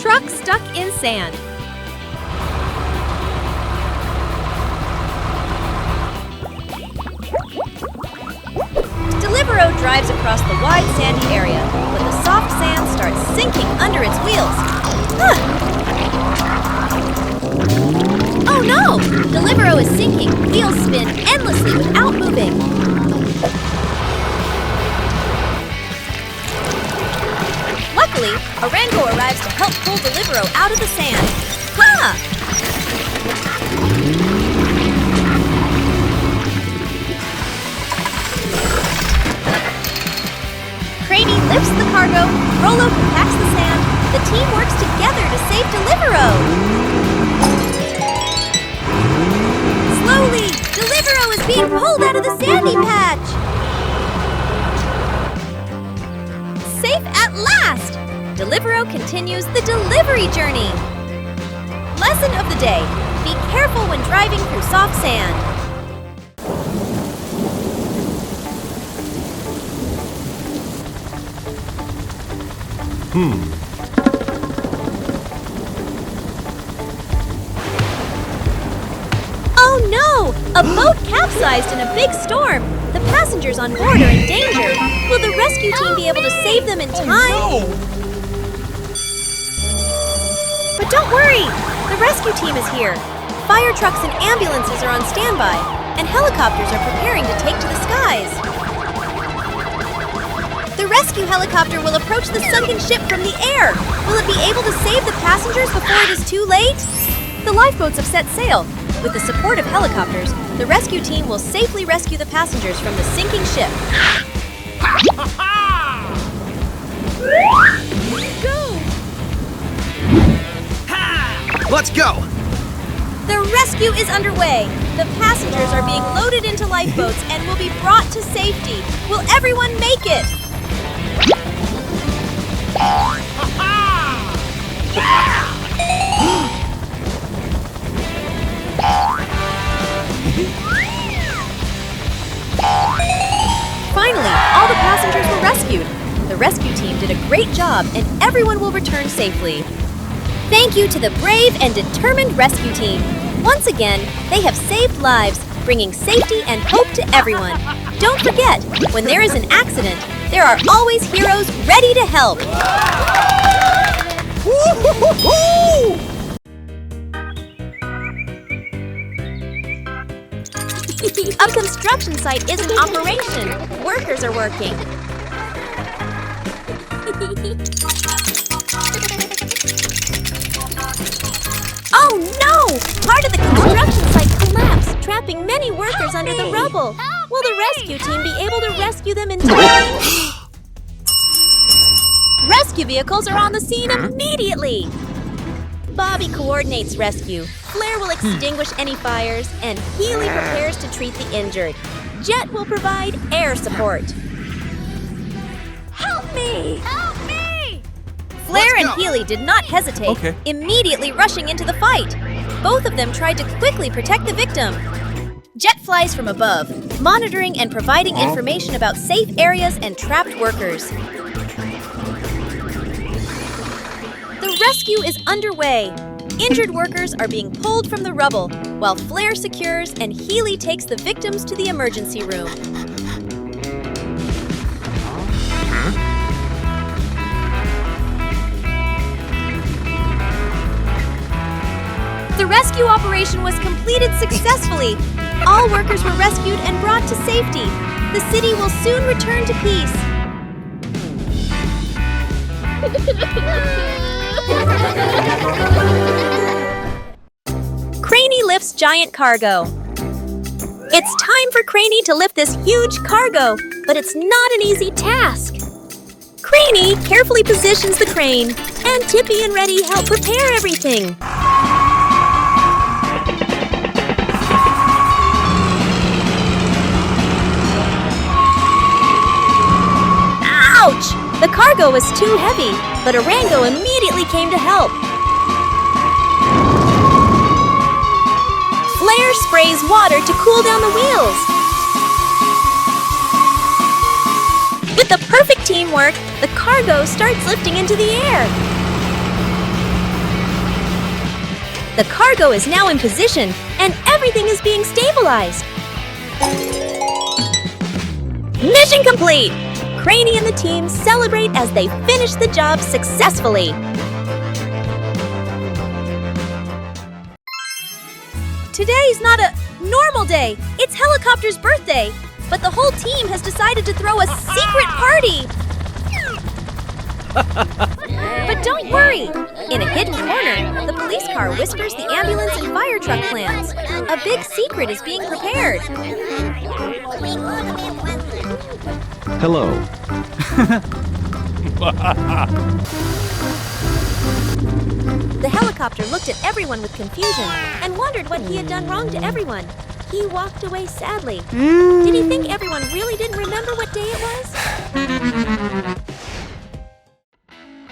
Truck stuck in sand. Deliveroo drives across the wide sandy area, but the soft sand starts sinking under its wheels. Oh no! Deliveroo is sinking. Wheels spin endlessly without moving. Luckily, Orango arrives to help pull Deliveroo out of the sand. Craney lifts the cargo, Rolo compacts the sand. The team works together to save Deliveroo. Slowly, Deliveroo is being pulled out of the sandy patch. Safe at last! Deliveroo continues the delivery journey. Lesson of the day: be careful when driving through soft sand. Oh no! A boat capsized in a big storm. The passengers on board are in danger. Will the rescue team be able to save them in time? But don't worry! The rescue team is here. Fire trucks and ambulances are on standby, and helicopters are preparing to take to the skies. The rescue helicopter will approach the sunken ship from the air. Will it be able to save the passengers before it is too late? The lifeboats have set sail. With the support of helicopters, the rescue team will safely rescue the passengers from the sinking ship. Go! Let's go! The rescue is underway. The passengers are being loaded into lifeboats and will be brought to safety. Will everyone make it? Finally, all the passengers were rescued. The rescue team did a great job and everyone will return safely. Thank you to the brave and determined rescue team. Once again, they have saved lives, bringing safety and hope to everyone. Don't forget, when there is an accident, there are always heroes ready to help. A construction site is in operation. Workers are working. Oh no! Part of the construction site collapsed, trapping many workers under the rubble. Will the rescue team be able to rescue them in time? Rescue vehicles are on the scene immediately! Bobby coordinates rescue. Flair will extinguish any fires, and Healy prepares to treat the injured. Jet will provide air support. Help me! Help me! Flair and Healy did not hesitate, immediately rushing into the fight. Both of them tried to quickly protect the victim. Jet flies from above, monitoring and providing information about safe areas and trapped workers. The rescue is underway. Injured workers are being pulled from the rubble, while Flair secures and Healy takes the victims to the emergency room. The rescue operation was completed successfully. All workers were rescued and brought to safety. The city will soon return to peace. Craney lifts giant cargo. It's time for Craney to lift this huge cargo, but it's not an easy task. Craney carefully positions the crane, and Tippy and Reddy help prepare everything. Ouch! The cargo was too heavy, but Orango immediately came to help. Flair sprays water to cool down the wheels. With the perfect teamwork, the cargo starts lifting into the air. The cargo is now in position, and everything is being stabilized. Mission complete! Craney and the team celebrate as they finish the job successfully. Today's not a normal day. It's Helicopter's birthday. But the whole team has decided to throw a secret party. But don't worry. In a hidden corner, the police car whispers the ambulance and fire truck plans. A big secret is being prepared. Hello. The helicopter looked at everyone with confusion and wondered what he had done wrong to everyone. He walked away sadly. Did he think everyone really didn't remember what day it was?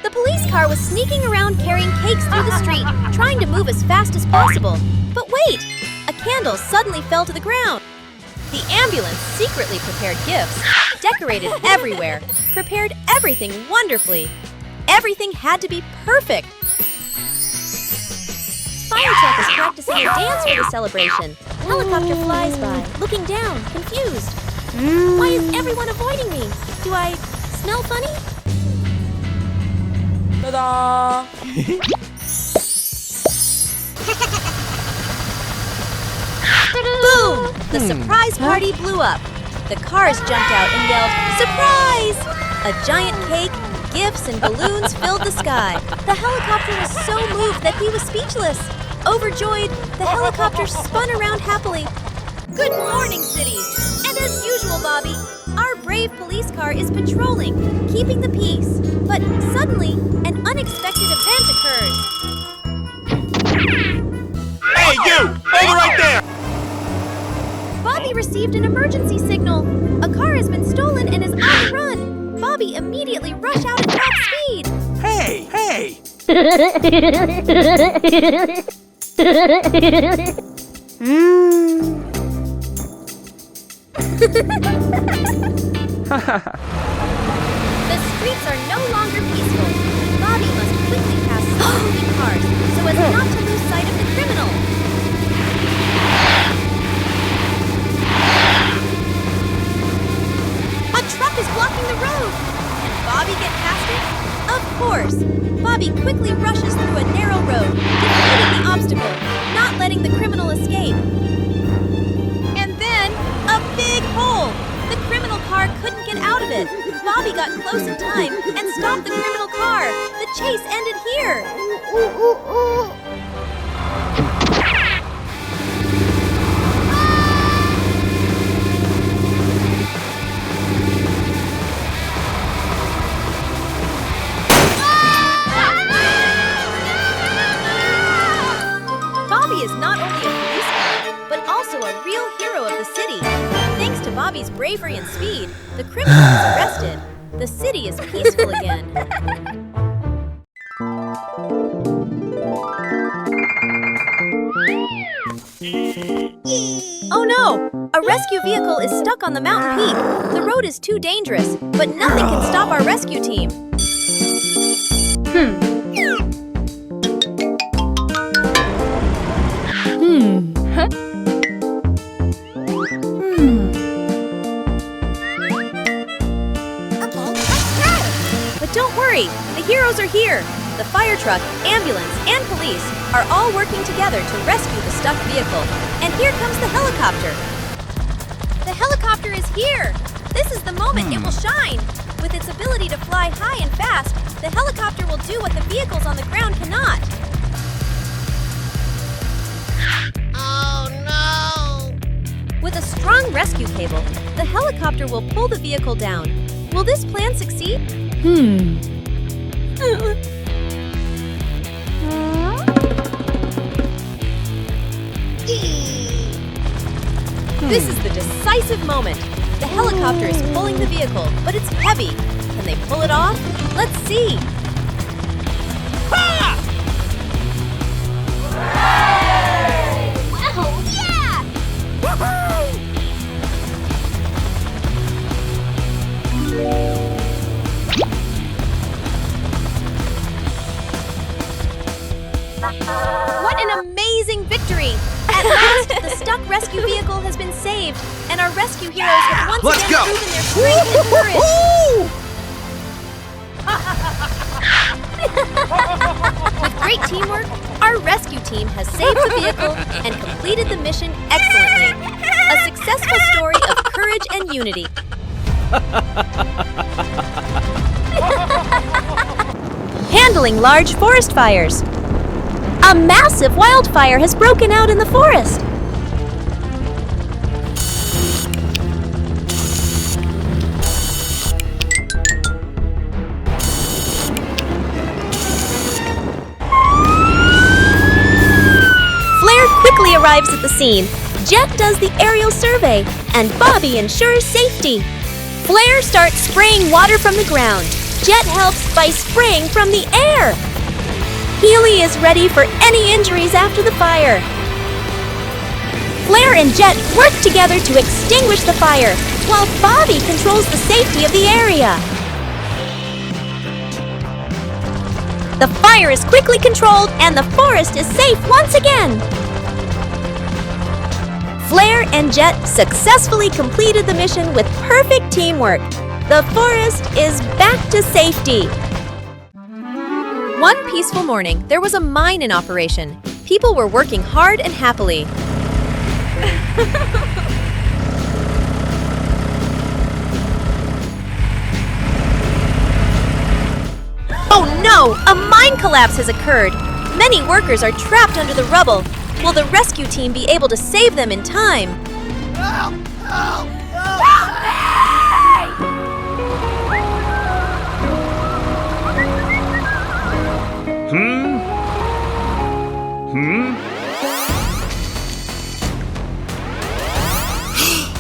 The police car was sneaking around carrying cakes through the street, trying to move as fast as possible. But wait! A candle suddenly fell to the ground. The ambulance secretly prepared gifts, decorated everywhere, prepared everything wonderfully. Everything had to be perfect. Fire truck is practicing a dance for the celebration. Helicopter flies by, looking down, confused. Why is everyone avoiding me? Do I smell funny? Ta-da! Boom! The surprise party blew up. The cars jumped out and yelled, "Surprise!" A giant cake, gifts, and balloons filled the sky. The helicopter was so moved that he was speechless. Overjoyed, the helicopter spun around happily. Good morning, city! And as usual, Bobby, our brave police car is patrolling, keeping the peace. But suddenly, an unexpected event occurs. Hey, you! Over right there! Bobby received an emergency signal. A car has been stolen and is on the run. Bobby immediately rushed out at top speed. Hey, hey! The streets are no longer peaceful. Bobby must quickly pass slow-moving cars so as not to lose sight of the criminal. A truck is blocking the road. Can Bobby get past it? Of course. Bobby quickly rushes through a narrow road, defeating the obstacle, not letting the criminal escape. And then, a big hole! The criminal car couldn't get out of it. Bobby got close in time and stopped the criminal car. The chase ended here. Bobby is not only a policeman, but also a real hero of the city. Thanks to Bobby's bravery and speed, the criminal is arrested. The city is peaceful again. Oh no! A rescue vehicle is stuck on the mountain peak. The road is too dangerous, but nothing can stop our rescue team. But don't worry, the heroes are here. The fire truck, ambulance, and police are all working together to rescue the stuck vehicle. And here comes the helicopter. The helicopter is here. This is the moment it will shine. With its ability to fly high and fast, the helicopter will do what the vehicles on the ground cannot. Oh no! With a strong rescue cable, the helicopter will pull the vehicle down. Will this plan succeed? This is the decisive moment. The helicopter is pulling the vehicle, but it's heavy. Can they pull it off? Let's see. Ha! Oh, yeah! What an amazing victory! At last, the stuck rescue vehicle has been saved, and our rescue heroes have once Let's again go! proven their strength and courage. With great teamwork, our rescue team has saved the vehicle and completed the mission excellently. A successful story of courage and unity. Handling large forest fires. A massive wildfire has broken out in the forest. Flair quickly arrives at the scene. Jet does the aerial survey, and Bobby ensures safety. Flair starts spraying water from the ground. Jet helps by spraying from the air. Healy is ready for any injuries after the fire. Flair and Jet work together to extinguish the fire, while Bobby controls the safety of the area. The fire is quickly controlled and the forest is safe once again. Flair and Jet successfully completed the mission with perfect teamwork. The forest is back to safety. One peaceful morning, there was a mine in operation. People were working hard and happily. Oh no! A mine collapse has occurred! Many workers are trapped under the rubble. Will the rescue team be able to save them in time?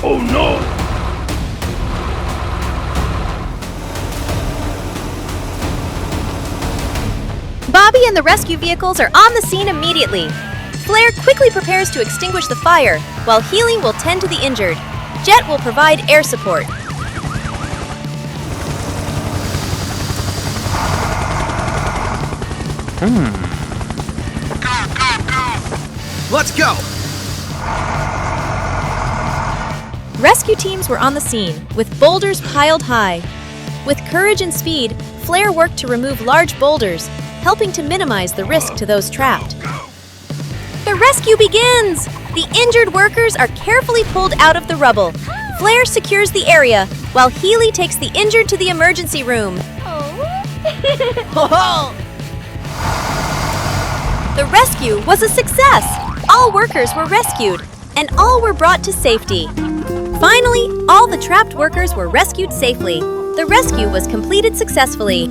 Oh no! Bobby and the rescue vehicles are on the scene immediately. Flair quickly prepares to extinguish the fire, while Healy will tend to the injured. Jet will provide air support. Let's go! Rescue teams were on the scene, with boulders piled high. With courage and speed, Flair worked to remove large boulders, helping to minimize the risk to those trapped. The rescue begins! The injured workers are carefully pulled out of the rubble. Flair secures the area, while Healy takes the injured to the emergency room. The rescue was a success! All workers were rescued, and all were brought to safety. Finally, all the trapped workers were rescued safely. The rescue was completed successfully.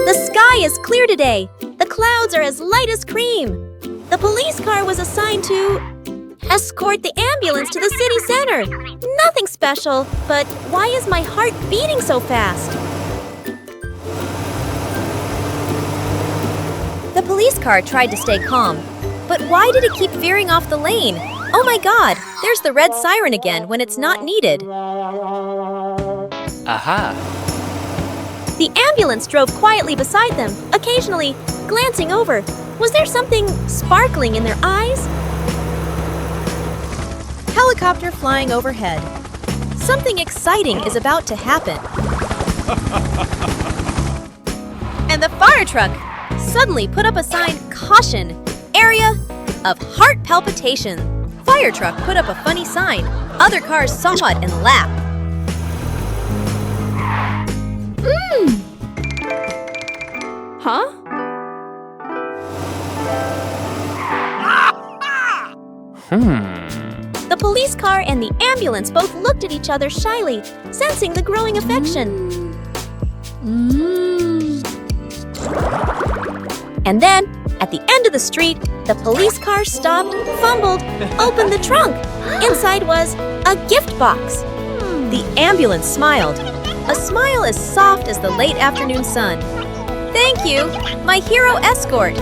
The sky is clear today. The clouds are as light as cream. The police car was assigned to escort the ambulance to the city center. Nothing special, but why is my heart beating so fast? The police car tried to stay calm, but why did it keep veering off the lane? Oh my God, there's the red siren again when it's not needed. Aha! The ambulance drove quietly beside them, occasionally glancing over. Was there something sparkling in their eyes? Helicopter flying overhead. Something exciting is about to happen. And the fire truck suddenly put up a sign, caution, area of heart palpitation. Fire truck put up a funny sign. Other cars saw it and laughed. Huh? The police car and the ambulance both looked at each other shyly, sensing the growing affection. And then, at the end of the street, the police car stopped, fumbled, opened the trunk. Inside was a gift box. The ambulance smiled. A smile as soft as the late afternoon sun. Thank you, my hero escort.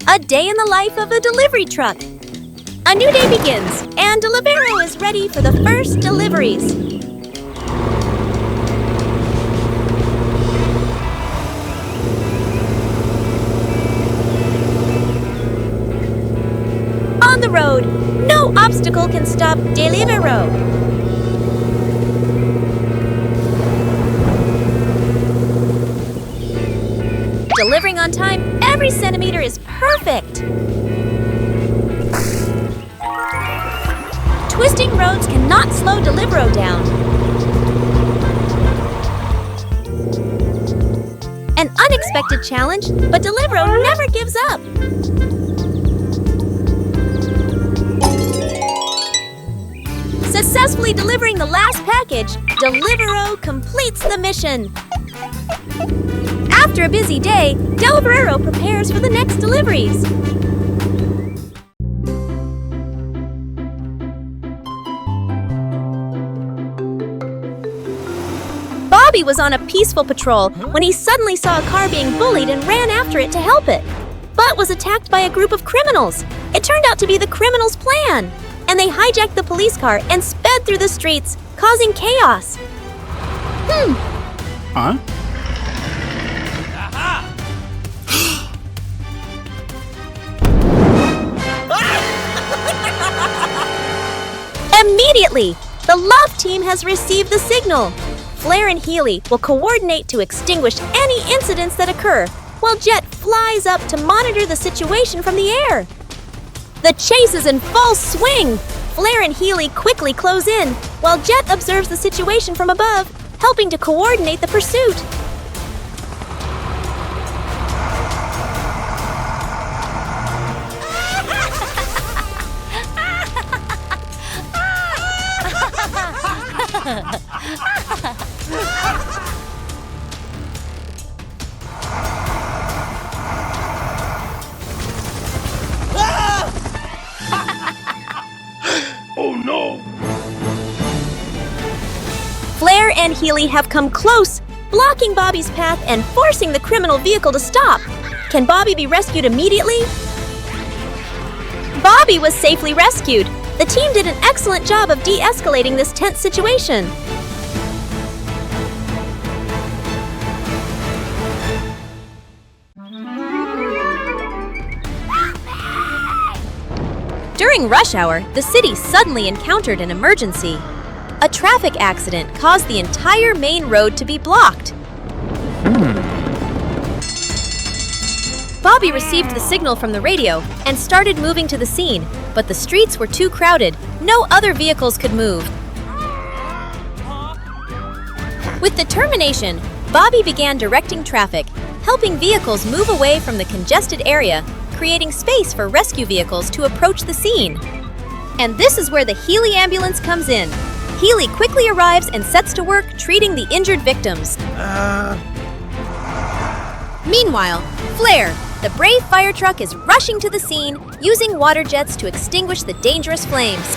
A day in the life of a delivery truck. A new day begins, and Delivero is ready for the first deliveries. On the road, no obstacle can stop Deliveroo. Delivering on time, every centimeter is perfect. Twisting roads cannot slow Deliveroo down. An unexpected challenge, but Deliveroo never gives up. Successfully delivering the last package, Deliveroo completes the mission. After a busy day, Deliveroo prepares for the next deliveries. Bobby was on a peaceful patrol when he suddenly saw a car being bullied and ran after it to help it, but was attacked by a group of criminals. It turned out to be the criminals' plan, and they hijacked the police car and sped through the streets, causing chaos. Huh? Immediately, the Love Team has received the signal. Flair and Healy will coordinate to extinguish any incidents that occur, while Jet flies up to monitor the situation from the air. The chase is in full swing. Flair and Healy quickly close in, while Jet observes the situation from above, helping to coordinate the pursuit. Oh no! Flair and Healy have come close, blocking Bobby's path and forcing the criminal vehicle to stop. Can Bobby be rescued immediately? Bobby was safely rescued. The team did an excellent job of de-escalating this tense situation. During rush hour, the city suddenly encountered an emergency. A traffic accident caused the entire main road to be blocked. Bobby received the signal from the radio and started moving to the scene, but the streets were too crowded. No other vehicles could move. With determination, Bobby began directing traffic, helping vehicles move away from the congested area, creating space for rescue vehicles to approach the scene. And this is where the Healy ambulance comes in. Healy quickly arrives and sets to work treating the injured victims. Meanwhile, Flair, the brave fire truck, is rushing to the scene, using water jets to extinguish the dangerous flames.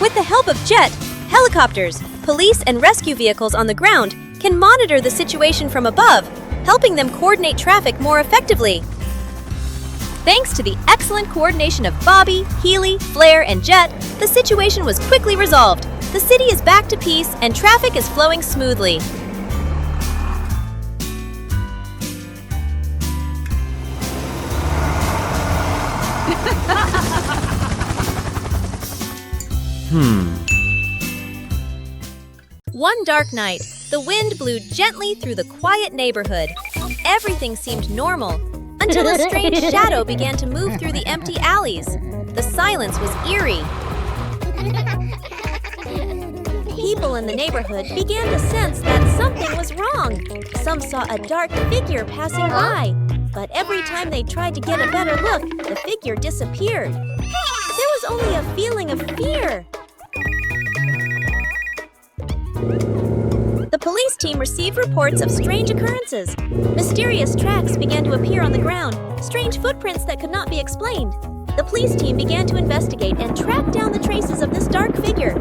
With the help of Jet, helicopters, police, and rescue vehicles on the ground can monitor the situation from above, helping them coordinate traffic more effectively. Thanks to the excellent coordination of Bobby, Healy, Flair, and Jet, the situation was quickly resolved. The city is back to peace and traffic is flowing smoothly. One dark night, the wind blew gently through the quiet neighborhood. Everything seemed normal, until a strange shadow began to move through the empty alleys. The silence was eerie. People in the neighborhood began to sense that something was wrong. Some saw a dark figure passing by, but every time they tried to get a better look, the figure disappeared. There was only a feeling of fear. The police team received reports of strange occurrences. Mysterious tracks began to appear on the ground, strange footprints that could not be explained. The police team began to investigate and track down the traces of this dark figure.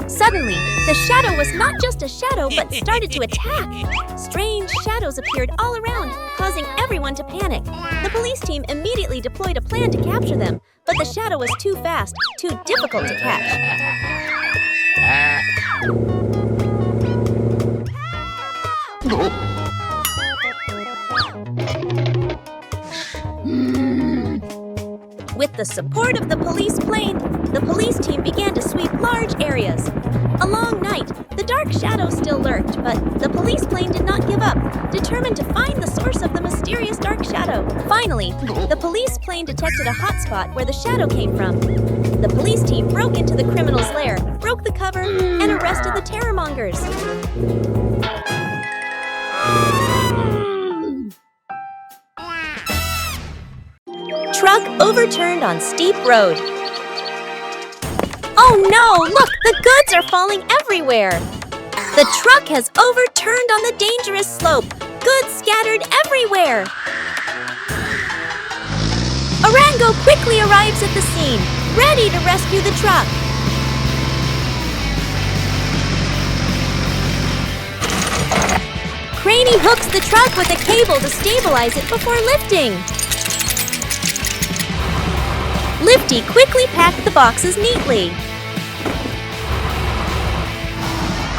Suddenly, the shadow was not just a shadow but started to attack. Strange shadows appeared all around, causing everyone to panic. The police team immediately deployed a plan to capture them, but the shadow was too fast, too difficult to catch. With the support of the police plane, the police team began to sweep large areas. Along night, the dark shadow still lurked, but the police plane did not give up, determined to find the source of the mysterious dark shadow. Finally, the police plane detected a hotspot where the shadow came from. The police team broke into the criminal's lair, broke the cover, and arrested the terrormongers. Truck overturned on steep road. Oh no! Look, the goods are falling everywhere! The truck has overturned on the dangerous slope. Goods scattered everywhere. Orango quickly arrives at the scene, ready to rescue the truck. Craney hooks the truck with a cable to stabilize it before lifting. Lifty quickly packed the boxes neatly.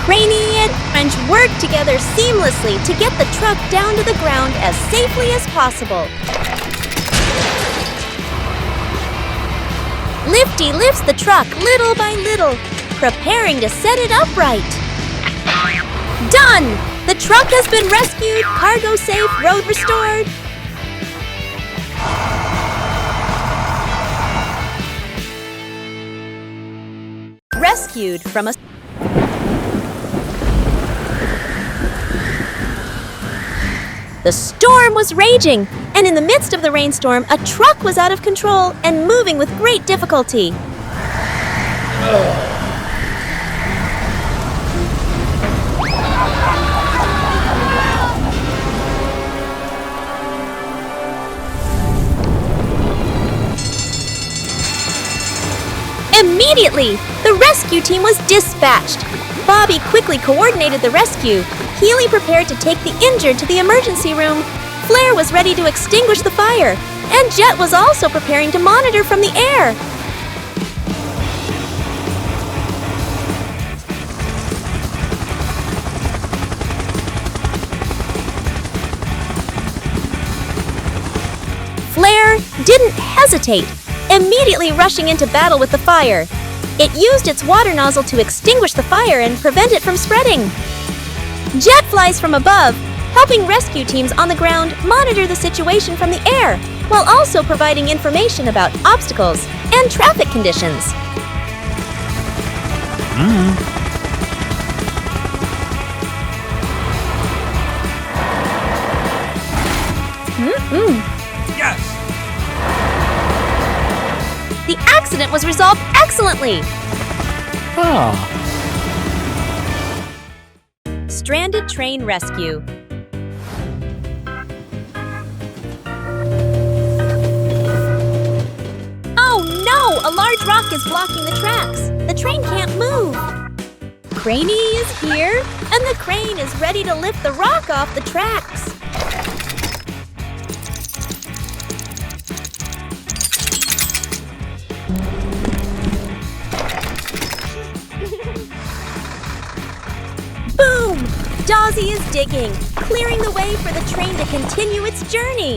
Craney and French worked together seamlessly to get the truck down to the ground as safely as possible. Lifty lifts the truck little by little, preparing to set it upright. Done! The truck has been rescued, cargo safe, road restored. Rescued from a... The storm was raging, and in the midst of the rainstorm, a truck was out of control and moving with great difficulty. Immediately, the rescue team was dispatched. Bobby quickly coordinated the rescue. Healy prepared to take the injured to the emergency room. Flair was ready to extinguish the fire, and Jet was also preparing to monitor from the air. Flair didn't hesitate, immediately rushing into battle with the fire. It used its water nozzle to extinguish the fire and prevent it from spreading. Jet flies from above, helping rescue teams on the ground monitor the situation from the air, while also providing information about obstacles and traffic conditions. Yes! The accident was resolved excellently. Stranded train rescue. Oh no! A large rock is blocking the tracks. The train can't move. Craney is here, and the crane is ready to lift the rock off the tracks. Boom! Dawsey is digging, clearing the way for the train to continue its journey.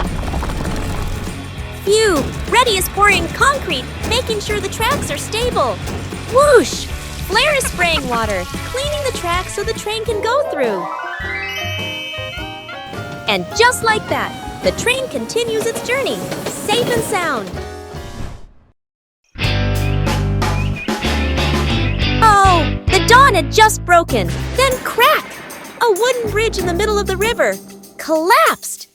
Phew! Reddy is pouring concrete, making sure the tracks are stable. Whoosh! Flair is spraying water, cleaning the tracks so the train can go through. And just like that, the train continues its journey, safe and sound. Oh, the dawn had just broken. Then crack! A wooden bridge in the middle of the river collapsed.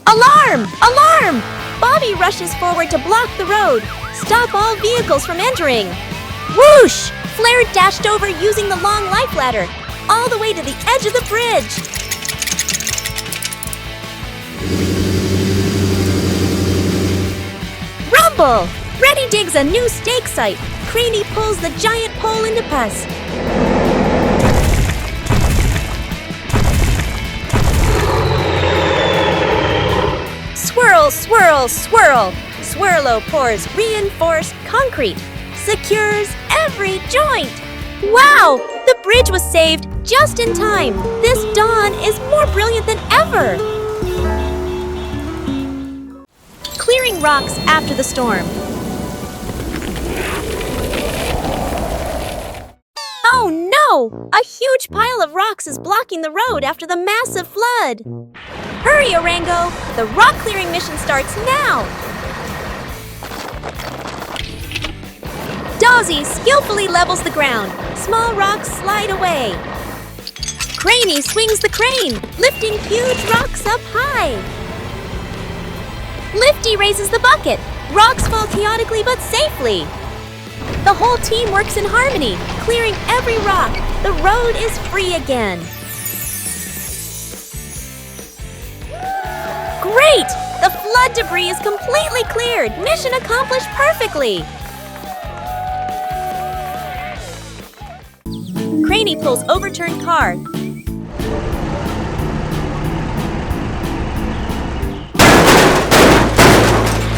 Alarm! Alarm! Bobby rushes forward to block the road, stop all vehicles from entering. Whoosh! Flair dashed over using the long life ladder, all the way to the edge of the bridge. Rumble! Reddy digs a new stake site, Craney pulls the giant pole into pus. Swirl, swirl, swirl. Swirlo pours reinforced concrete, secures every joint. Wow! The bridge was saved just in time. This dawn is more brilliant than ever. Clearing rocks after the storm. Oh no! A huge pile of rocks is blocking the road after the massive flood. Hurry, Orango! The rock clearing mission starts now! Dawsey skillfully levels the ground. Small rocks slide away. Craney swings the crane, lifting huge rocks up high. Lifty raises the bucket. Rocks fall chaotically but safely. The whole team works in harmony, clearing every rock. The road is free again. Great! The flood debris is completely cleared. Mission accomplished perfectly. Craney pulls overturned car.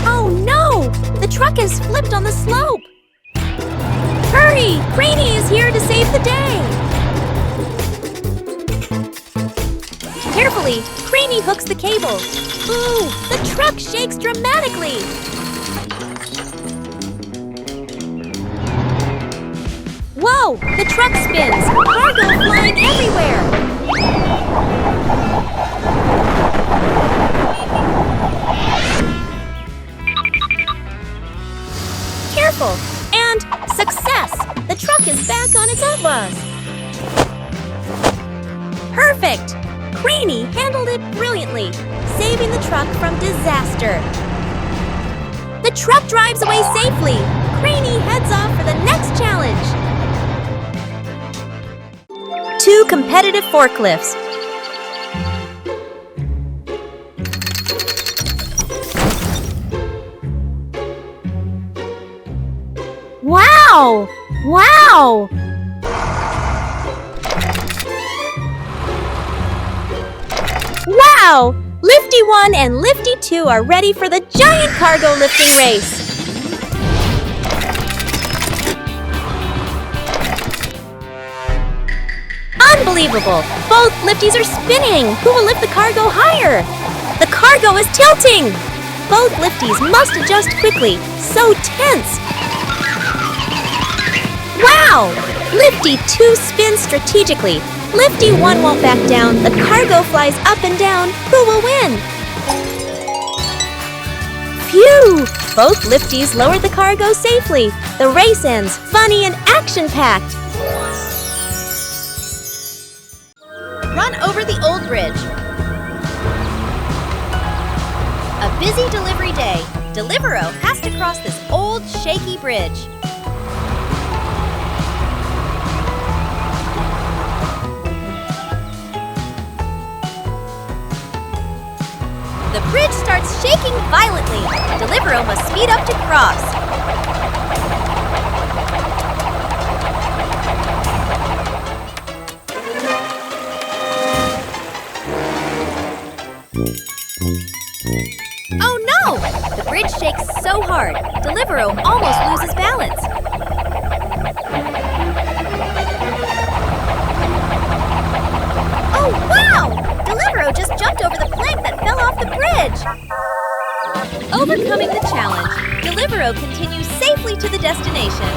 Oh no! The truck has flipped on the slope. Hurry! Craney is here to save the day. Carefully, Craney hooks the cable. Ooh, the truck shakes dramatically. Whoa! The truck spins! Cargo flying everywhere! Careful! And success! The truck is back on its outlaws! Perfect! Craney handled it brilliantly, saving the truck from disaster. The truck drives away safely. Craney heads off for the next challenge. 2 competitive forklifts. Wow! Wow! Wow! Lifty 1 and Lifty 2 are ready for the giant cargo lifting race. Unbelievable! Both lifties are spinning! Who will lift the cargo higher? The cargo is tilting! Both lifties must adjust quickly. So tense! Wow! Lifty 2 spins strategically. Lifty 1 won't back down. The cargo flies up and down. Who will win? Phew! Both lifties lower the cargo safely. The race ends funny and action-packed. Run over the old bridge. A busy delivery day. Deliveroo has to cross this old, shaky bridge. The bridge starts shaking violently. Deliveroo must speed up to cross. Oh no! The bridge shakes so hard, Deliveroo almost loses balance. Oh wow! Deliveroo just jumped over the plank that fell off the bridge. Overcoming the challenge, Deliveroo continues safely to the destination.